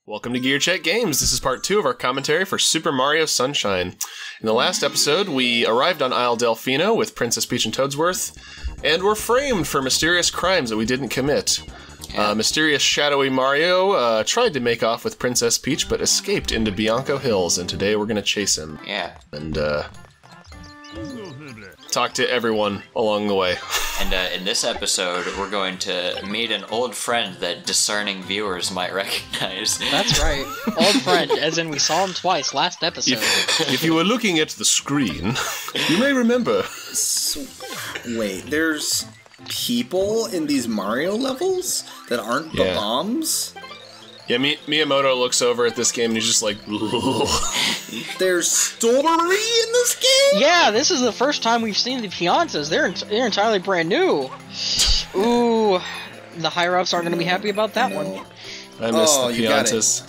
Welcome to GearCheckGames. This is part 2 of our commentary for Super Mario Sunshine. In the last episode, we arrived on Isle Delfino with Princess Peach and Toadsworth, and were framed for mysterious crimes that we didn't commit. Mysterious shadowy Mario tried to make off with Princess Peach, but escaped into Bianco Hills, and today we're gonna chase him. Yeah. And, talk to everyone along the way. And in this episode, we're going to meet an old friend that discerning viewers might recognize. That's right. Old friend, as in we saw him twice last episode. If you were looking at the screen, you may remember. So, wait, there's people in these Mario levels that aren't the bombs? Yeah, Miyamoto looks over at this game and he's just like, There's story in this game? Yeah, this is the first time we've seen the Piantas. They're entirely brand new. Ooh, the higher-ups aren't going to be happy about that one. I miss the Piantas.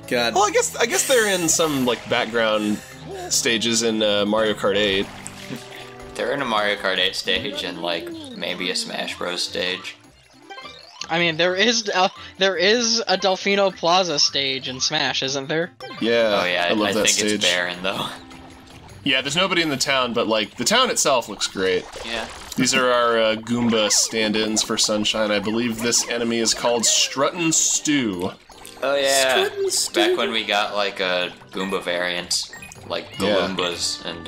God. Well, I guess they're in some like background stages in Mario Kart 8. They're in a Mario Kart 8 stage and like maybe a Smash Bros stage. I mean, there is a Delfino Plaza stage in Smash, isn't there? Yeah. Oh yeah, I love that think stage. it's barren though. Yeah, there's nobody in the town, but like the town itself looks great. Yeah. These are our Goomba stand-ins for Sunshine. I believe this enemy is called Struttin' Stew. Oh yeah. Struttin' Stew. Back when we got like a Goomba variant, like Galoombas and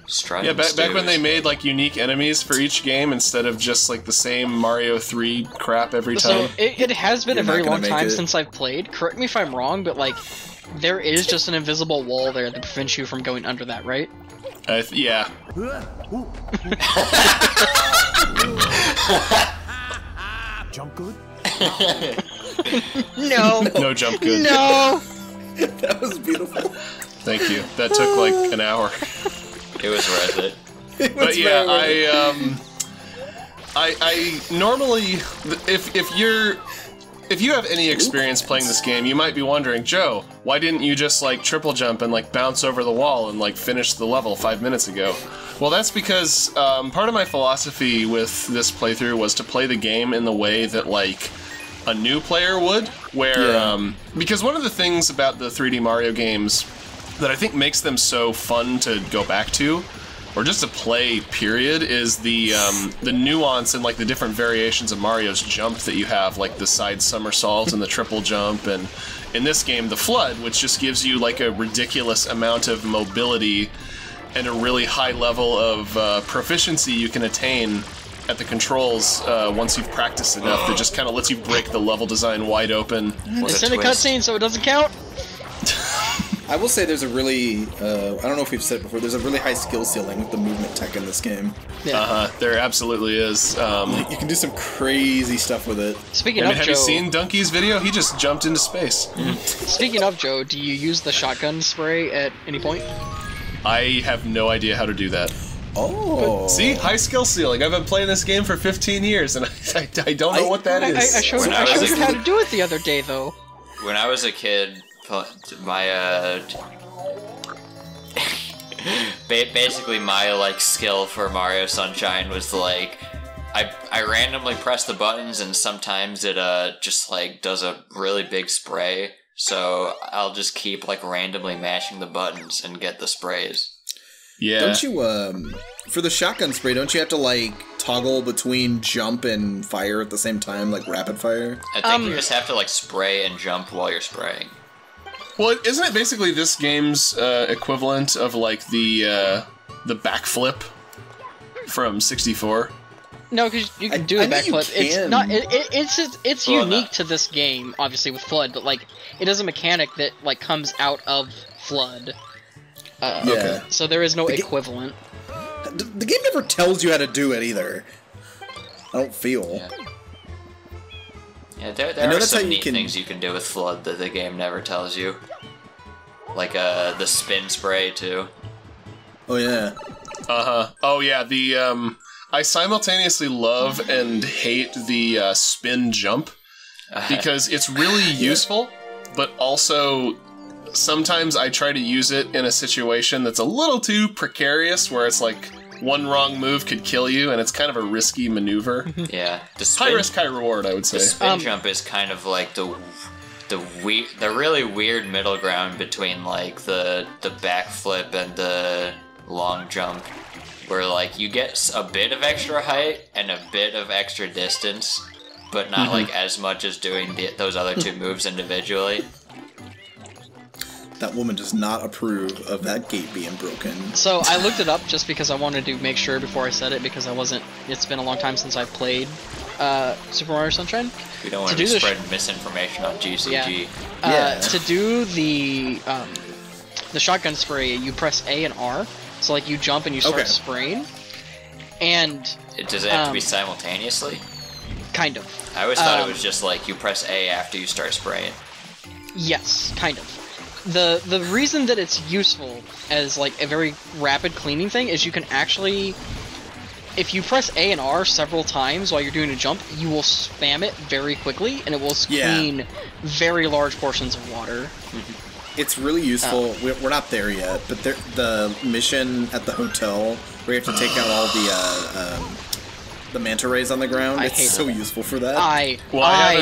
Struttin' Yeah, back when they Stews. made like unique enemies for each game instead of just like the same Mario 3 crap every time. So, it has been You're a very not gonna long make time it. since I've played. Correct me if I'm wrong, but like, there is just an invisible wall there that prevents you from going under that, right? Yeah. Jump good? No. No jump good. No. That was beautiful. Thank you. That took like an hour. It was worth it. But yeah, I normally, if you have any experience playing this game, you might be wondering, Joe, why didn't you just like triple jump and like bounce over the wall and like finish the level 5 minutes ago? Well, that's because part of my philosophy with this playthrough was to play the game in the way that like a new player would, where because one of the things about the 3D Mario games that I think makes them so fun to go back to, or just to play, period, is the nuance and like the different variations of Mario's jump that you have, like the side somersault and the triple jump, and in this game, the flood, which just gives you like a ridiculous amount of mobility and a really high level of proficiency you can attain at the controls once you've practiced enough that just kind of lets you break the level design wide open. It's in a cutscene, so it doesn't count. I will say there's a really, I don't know if we've said it before, there's a really high skill ceiling with the movement tech in this game. Yeah. There absolutely is. You can do some crazy stuff with it. Speaking I mean, of have Joe, you seen Donkey's video? He just jumped into space. Speaking of Joe, do you use the shotgun spray at any point? I have no idea how to do that. Oh. See? High skill ceiling. I've been playing this game for 15 years, and I don't know what that is. I showed you how to do it the other day, though. When I was a kid, my basically my like skill for Mario Sunshine was like I randomly press the buttons and sometimes it just like does a really big spray, so I'll just keep like randomly mashing the buttons and get the sprays. Yeah. Don't you, for the shotgun spray, don't you have to, like, toggle between jump and fire at the same time, like rapid fire? I think you just have to like spray and jump while you're spraying. Well, isn't it basically this game's equivalent of like the backflip from 64? No, because you can do a I know you backflip. It's can. not. It's Well, unique to this game, obviously with Flood, but like it is a mechanic that like comes out of Flood. Yeah. So there is no equivalent. The game never tells you how to do it either. I don't feel. Yeah, there I know are that's how some you neat can- things you can do with Flood that the game never tells you. Like the spin spray too. Oh, yeah. Oh yeah, the I simultaneously love and hate the spin jump because it's really useful, but also sometimes I try to use it in a situation that's a little too precarious, where it's like one wrong move could kill you, and it's kind of a risky maneuver. Yeah, High risk, high reward, I would say. The spin jump is kind of like the really weird middle ground between like the backflip and the long jump, where like you get a bit of extra height and a bit of extra distance, but not like as much as doing those other two moves individually. That woman does not approve of that gate being broken. So I looked it up just because I wanted to make sure before I said it, because it's been a long time since I've played Super Mario Sunshine. We don't want to spread misinformation on GCG. Yeah. To do the shotgun spray, you press A and R. So like you jump and you start spraying. And does it have to be simultaneously? Kind of. I always thought it was just like you press A after you start spraying. Yes, kind of. The reason that it's useful as like a very rapid cleaning thing is you can actually, if you press A and R several times while you're doing a jump, you will spam it very quickly and it will clean very large portions of water. It's really useful. We're not there yet, but the mission at the hotel where you have to take out all the manta rays on the ground, it's so useful for that. I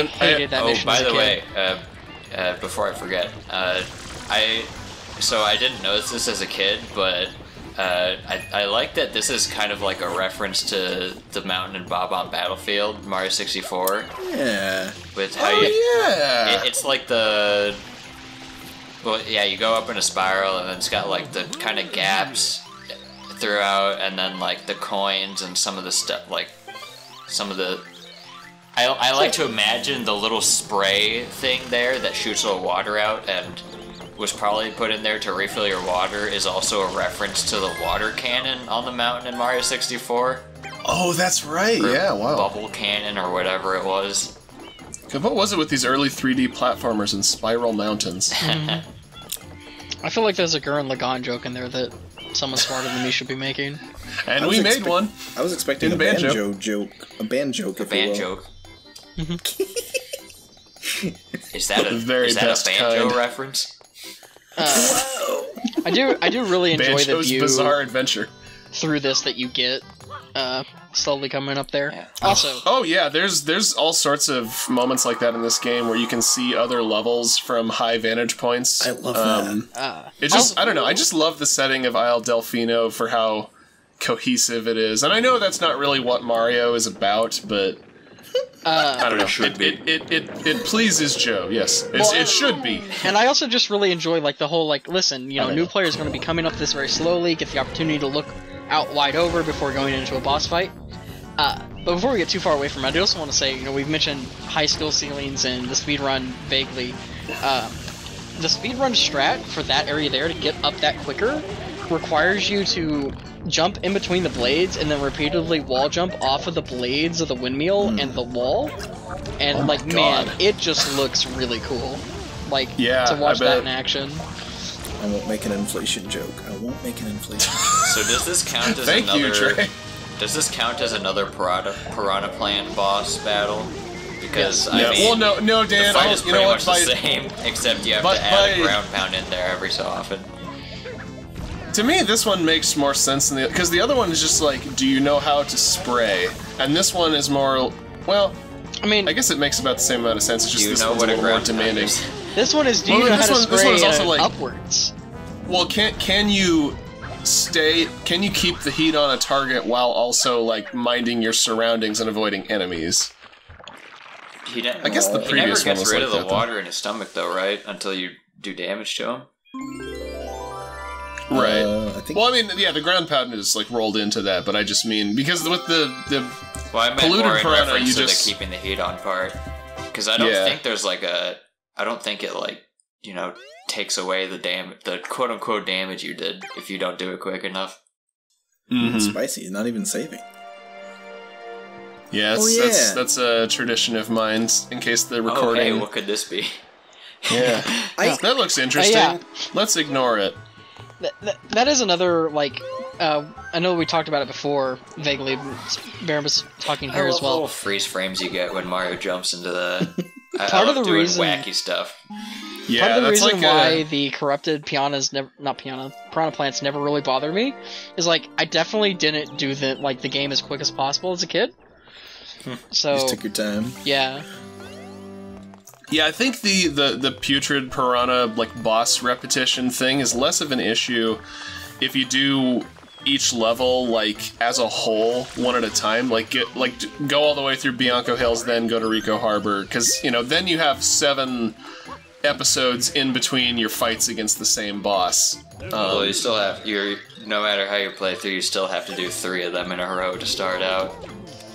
hated that mission. Oh, by as a the kid. way, before I forget, I didn't notice this as a kid, but I like that this is kind of like a reference to the Mountain and Bob-omb Battlefield, Mario 64. Yeah. With how it's like you go up in a spiral, and it's got like the kind of gaps throughout, and then like the coins and some of the stuff, like some of the. I like to imagine the little spray thing there that shoots a little water out and was probably put in there to refill your water is also a reference to the water cannon on the mountain in Mario 64. Oh, that's right. Yeah, wow. Bubble cannon or whatever it was. What was it with these early 3D platformers and spiral mountains? I feel like there's a Gurren Lagann joke in there that someone smarter than me should be making. And we made one. I was expecting a banjo joke. A band joke, if you will. Joke. Is that a banjo reference? I do really enjoy Banjo's the view Bizarre Adventure through this that you get slowly coming up there. Yeah. Also, there's all sorts of moments like that in this game where you can see other levels from high vantage points. I love that. I don't know. I just love the setting of Isle Delfino for how cohesive it is, and I know that's not really what Mario is about, but. I don't know. It pleases Joe. Yes, it should be. And I also just really enjoy like the whole like, listen, new players are going to be coming up this very slowly, get the opportunity to look out wide over before going into a boss fight. But before we get too far away from it, I do also want to say, we've mentioned high skill ceilings and the speedrun vaguely. The speedrun strat for that area there to get up that quicker requires you to jump in between the blades and then repeatedly wall jump off of the blades of the windmill and the wall. And man, it just looks really cool. To watch that in action. I won't make an inflation joke. I won't make an inflation joke. So does this count as Thank you, Trey. Does this count as another Piranha Plant boss battle? Because I mean, no, Dan. The fight is pretty much the same, except you have to add a ground pound in there every so often. To me, this one makes more sense than because the other one is just like, do you know how to spray? And this one is more, well, I mean, I guess it makes about the same amount of sense. It's just this one's a little more demanding. This one is, do you know how to spray upwards? Well, can you keep the heat on a target while also minding your surroundings and avoiding enemies? I guess the previous one was he never gets rid of the water in his stomach, though, right? Until you do damage to him. Right. Well, I mean, yeah, the ground pound is rolled into that, but I just mean because with the I meant polluted more in piranha, reference you to just the keeping the heat on part. Because I don't think there's I don't think it takes away the quote unquote damage you did if you don't do it quick enough. Mm-hmm. It's spicy, not even saving. Yeah, that's a tradition of mine. In case the recording. Oh, hey, what could this be? Yeah, that looks interesting. Let's ignore it. That is another, I know we talked about it before, vaguely. Baron was talking here as well. Little freeze frames you get when Mario jumps into the... Part of the reason... wacky stuff. Yeah, part of the reason why the corrupted Piranha Plants never really bothered me is, I definitely didn't do the game as quick as possible as a kid. So... Just took your time. Yeah. Yeah, I think the putrid piranha like boss repetition thing is less of an issue if you do each level like as a whole, one at a time. Go all the way through Bianco Hills, then go to Rico Harbor, because then you have 7 episodes in between your fights against the same boss. Well, you still have no matter how you play through, you still have to do 3 of them in a row to start out.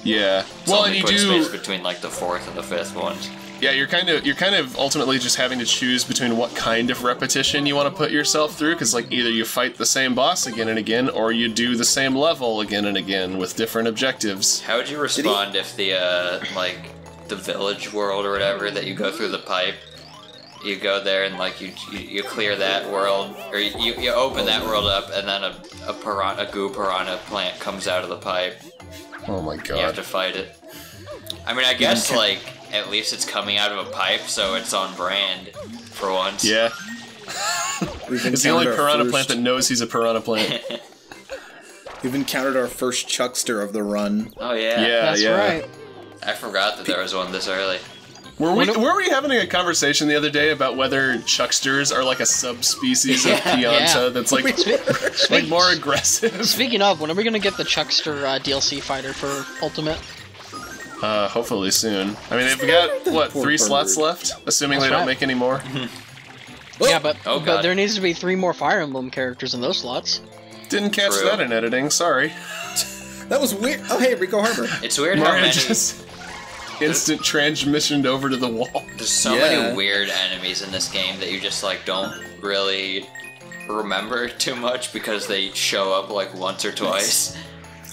Yeah. It's well, only and you put do space between like the 4th and the 5th ones. Yeah, you're kind of ultimately just having to choose between what kind of repetition you want to put yourself through, because like either you fight the same boss again and again, or you do the same level again and again with different objectives. How would you respond if the the village world or whatever that you go through the pipe, you go there and like you clear that world, or you open that world up, and then a goo piranha plant comes out of the pipe. Oh my god! You have to fight it. I mean, I guess like at least it's coming out of a pipe, so it's on brand for once. Yeah. It's the only piranha plant that knows he's a piranha plant. We've encountered our first chuckster of the run. Oh yeah. That's right. I forgot that there was one this early. Were we having a conversation the other day about whether chucksters are like a subspecies of Pianta that's like more aggressive? Speaking of, when are we gonna get the chuckster DLC fighter for Ultimate? Hopefully soon. I mean, they've got, 3 slots left? Assuming they don't make any more? Yeah, but there needs to be 3 more Fire Emblem characters in those slots. Didn't catch that in editing, sorry. That was weird. Oh, hey, Rico Harbor. It's weird how Mario many... just instant transmissioned over to the wall. There's so many weird enemies in this game that you just, like, don't really remember too much because they show up, like, once or twice.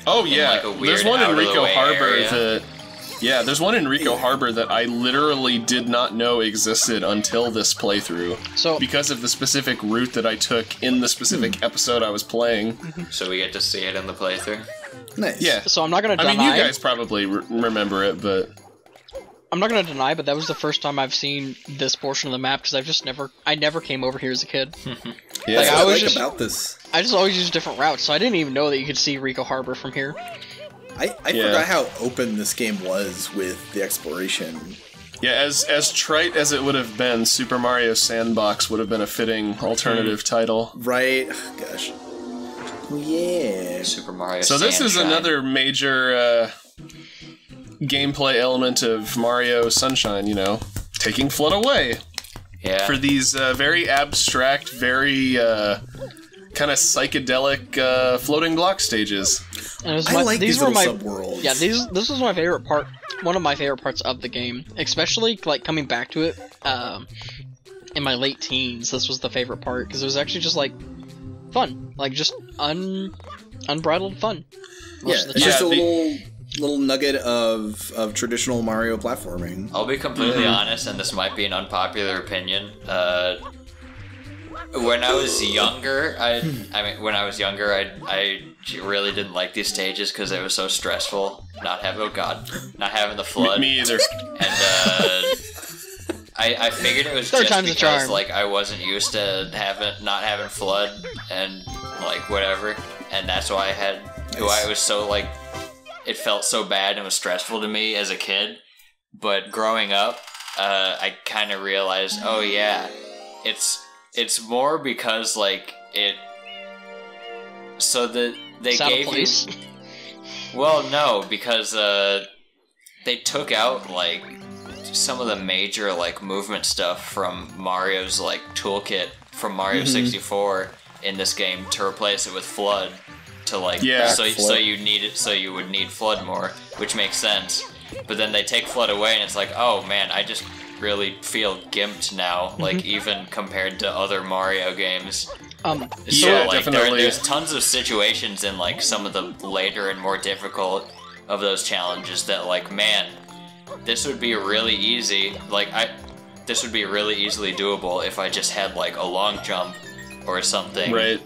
Oh, yeah. Like, a weird there's one in Rico Harbor area. that... Yeah, there's one in Rico Harbor that I literally did not know existed until this playthrough. So, because of the specific route that I took in the specific episode I was playing. So we get to see it in the playthrough. Nice. Yeah. So I'm not gonna deny. I mean, you guys probably remember it, but... I'm not gonna deny, but that was the first time I've seen this portion of the map, because I never came over here as a kid. Yeah, like, I like about this. I just always used different routes, so I didn't even know that you could see Rico Harbor from here. I forgot how open this game was with the exploration. Yeah, as trite as it would have been, Super Mario Sandbox would have been a fitting alternative title. Right. Gosh. Oh, yeah. Super Mario So this is another major gameplay element of Mario Sunshine, taking FLUDD away. Yeah. For these very abstract, very kind of psychedelic floating block stages. And I like these little subworlds. Yeah, this was my favorite part. One of my favorite parts of the game, especially like coming back to it in my late teens. This was the favorite part because it was actually just like fun, like just unbridled fun. Yeah, it's just a little nugget of traditional Mario platforming. I'll be completely honest, and this might be an unpopular opinion. When I was younger, I really didn't like these stages because it was so stressful. Not having the FLUDD. Me either. And I figured it was just because like I wasn't used to not having FLUDD and like whatever, and that's why it was so like it felt so bad and was stressful to me as a kid. But growing up, I kind of realized, oh yeah, it's more because like it. So that they gave you. Well, no, because they took out like some of the major like movement stuff from Mario's like toolkit from Mario 64 in this game to replace it with FLUDD. To like, so you would need FLUDD more, which makes sense. But then they take FLUDD away, and it's like, oh man, I just really feel gimped now, like even compared to other Mario games. Definitely. There's tons of situations in like some of the later and more difficult of those challenges that like, man, this would be really easy. Like this would be really easily doable if I just had like a long jump or something. Right.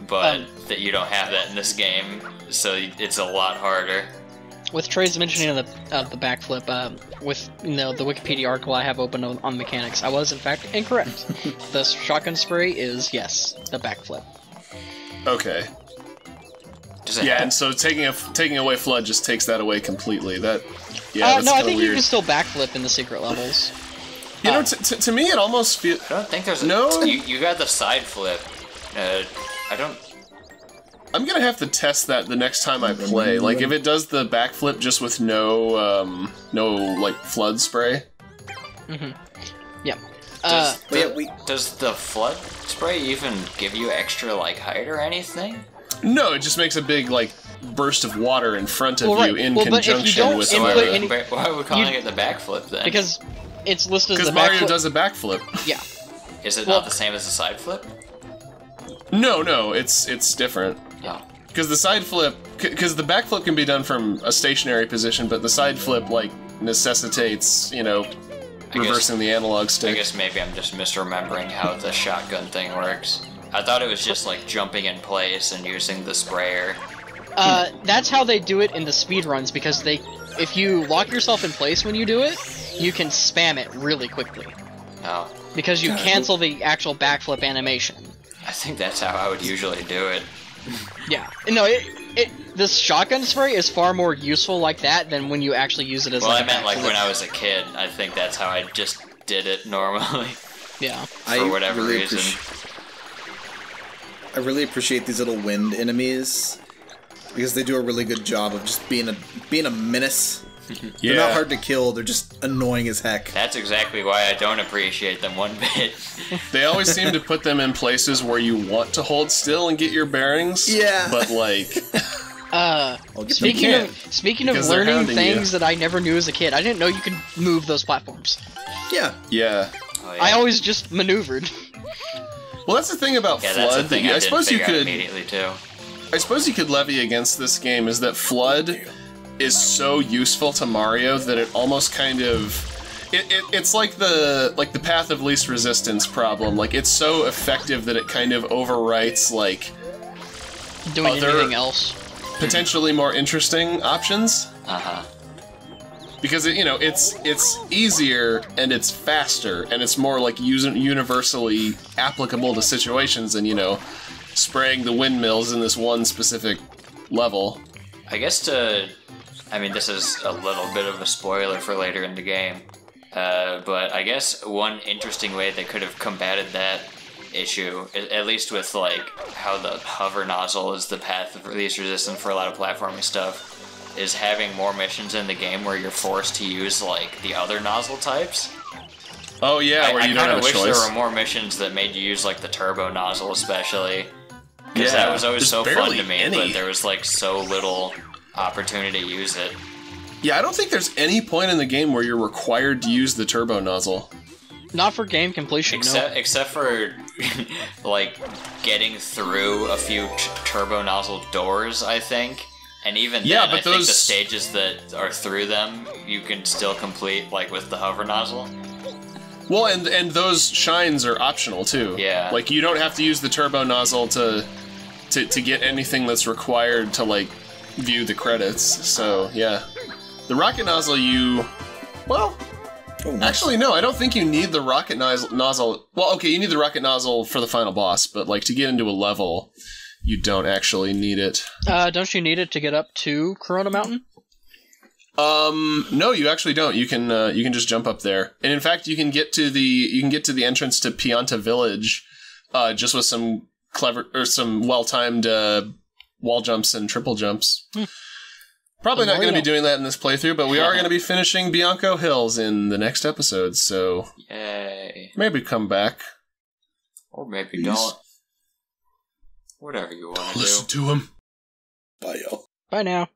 But that you don't have that in this game, so it's a lot harder. With Trey's mentioning of the backflip, with the Wikipedia article I have open on mechanics, I was in fact incorrect. The shotgun spray is, yes, the backflip. Okay. And so taking away Flood just takes that away completely. No, I think you can still backflip in the secret levels. You know, to me, it almost feels... I don't think there's You got the side flip. I don't... I'm gonna have to test that the next time I play. Like, if it does the backflip just with no, like, Flood spray. Mm-hmm. Yeah. Does the Flood spray even give you extra, like, height or anything? No, it just makes a big, like, burst of water in front of you in conjunction with... Why are we calling it the backflip, then? Because it's listed as a backflip. Because Mario does a backflip. Yeah. Is it not the same as a side flip? No, it's different. Oh. Because the side flip... Because the backflip can be done from a stationary position, but the side flip, like, necessitates, you know, reversing the analog stick. I guess maybe I'm just misremembering how the shotgun thing works. I thought it was just, like, jumping in place and using the sprayer. That's how they do it in the speedruns, because if you lock yourself in place when you do it, you can spam it really quickly. Oh. Because you cancel the actual backflip animation. I think that's how I would usually do it. Yeah. No, this shotgun spray is far more useful like that than when you actually use it as I meant like when I was a kid. I think that's how I just did it normally. Yeah. For whatever reason. I really appreciate these little wind enemies because they do a really good job of just being a menace. They're not hard to kill, they're just annoying as heck. That's exactly why I don't appreciate them one bit. They always seem to put them in places where you want to hold still and get your bearings. Yeah. But like... Speaking of learning things that I never knew as a kid, I didn't know you could move those platforms. Yeah. Yeah. Oh, yeah. I always just maneuvered. Well, that's the thing about Flood. That's the thing I suppose you could immediately too. I suppose you could levy against this game is that Flood is so useful to Mario that it almost kind of it's like the path of least resistance problem. Like, it's so effective that it kind of overwrites like doing anything else, potentially more interesting options. Because it's easier and it's faster and it's more like universally applicable to situations than spraying the windmills in this one specific level. I guess this is a little bit of a spoiler for later in the game, but I guess one interesting way they could have combated that issue, at least with like how the hover nozzle is the path of least resistance for a lot of platforming stuff, is having more missions in the game where you're forced to use like the other nozzle types. Oh yeah, where you don't have a choice. I kind of wish there were more missions that made you use like the turbo nozzle, especially. Because that was always so fun to me, but there was like so little opportunity to use it. Yeah, I don't think there's any point in the game where you're required to use the turbo nozzle. Not for game completion, except for like getting through a few turbo nozzle doors, I think. And even then, I think the stages that are through them, you can still complete like with the hover nozzle. Well, and those shines are optional too. Yeah. Like, you don't have to use the turbo nozzle to get anything that's required to like view the credits. So yeah, the rocket nozzle actually no, I don't think you need the rocket nozzle. Well, okay, you need the rocket nozzle for the final boss, but like to get into a level, you don't actually need it. Don't you need it to get up to Corona Mountain? No, you actually don't. You can just jump up there, and in fact, you can get to the entrance to Pianta Village, just with some clever or some well-timed wall jumps and triple jumps. Probably not going to be doing that in this playthrough, but we are going to be finishing Bianco Hills in the next episode. So yay! Maybe come back, or maybe don't. Whatever you want to do. Listen to him. Bye, y'all. Bye now.